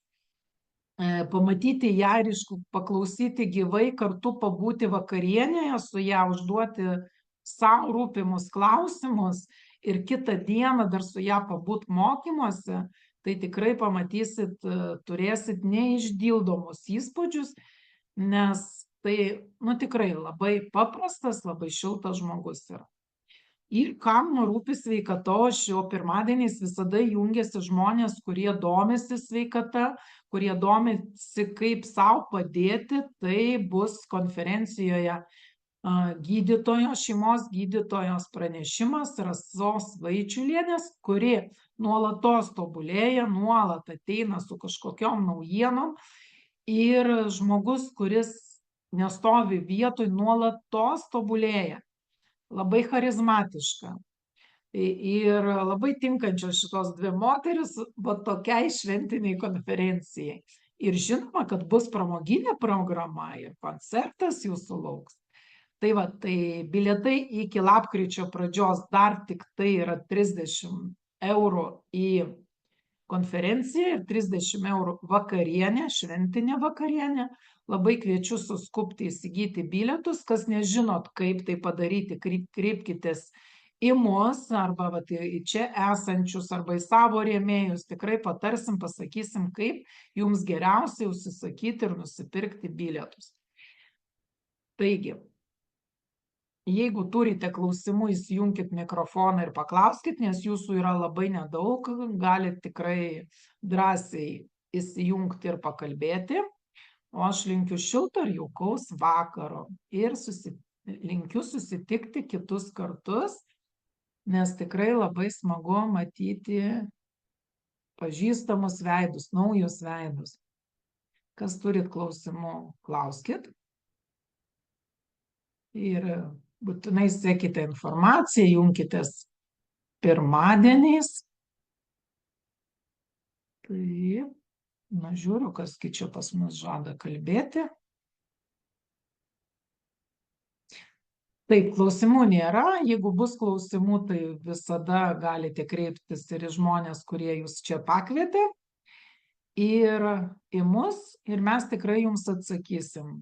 Pamatyti ją ir paklausyti gyvai, kartu pabūti vakarienėje su ją, užduoti savo rūpimus klausimus ir kitą dieną dar su ją pabūt mokymuose, tai tikrai pamatysit, turėsit neišdildomus įspūdžius, nes tai, tikrai labai paprastas, labai šiltas žmogus yra. Ir kam rūpi sveikata, o šio pirmadieniais visada jungiasi žmonės, kurie domisi sveikata, kurie domisi, kaip savo padėti, tai bus konferencijoje šeimos gydytojos pranešimas Rasos Vaičiulienės, kuri nuolatos tobulėja, nuolat ateina su kažkokiom naujienom ir žmogus, kuris nestovi vietoj, nuolatos tobulėja. Labai charizmatiška ir labai tinkančios šitos dvi moteris tokiai šventiniai konferencijai. Ir žinoma, kad bus pramoginė programa ir koncertas jūsų lauks. Tai bilietai iki lapkričio pradžios dar tik tai yra 30 eurų į konferenciją ir 30 eurų vakarienė, šventinė vakarienė. Labai kviečiu suskubti įsigyti bilietus, kas nežinot, kaip tai padaryti, kreipkitės į mus, arba į čia esančius, arba į savo rėmėjus, tikrai patarsim, pasakysim, kaip jums geriausiai užsisakyti ir nusipirkti bilietus. Taigi, jeigu turite klausimų, įsijunkit mikrofoną ir paklauskit, nes jūsų yra labai nedaug, galite tikrai drąsiai įsijungti ir pakalbėti. O aš linkiu šilto ir jaukaus vakaro ir linkiu susitikti kitus kartus, nes tikrai labai smagu matyti pažįstamus veidus, naujus veidus. Kas turit klausimų, klauskit. Ir būtinai sekite informaciją, junkitės pirmadieniais. Taip. Žiūriu, kas čia pas mus žada kalbėti. Taip, klausimų nėra. Jeigu bus klausimų, tai visada galite kreiptis ir į žmonės, kurie jūs čia pakvietė, ir į mus, ir mes tikrai jums atsakysim.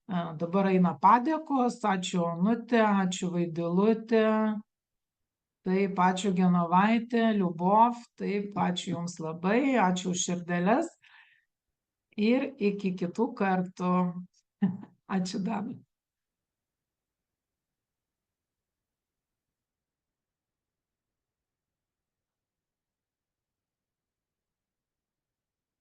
Dabar eina padėkos. Ačiū Onutė, ačiū Vaidilutė, taip, ačiū Genovaitė, Liubov, taip, ačiū jums labai, ačiū širdeles. Ir iki kitų kartų. Ačiū, Dana.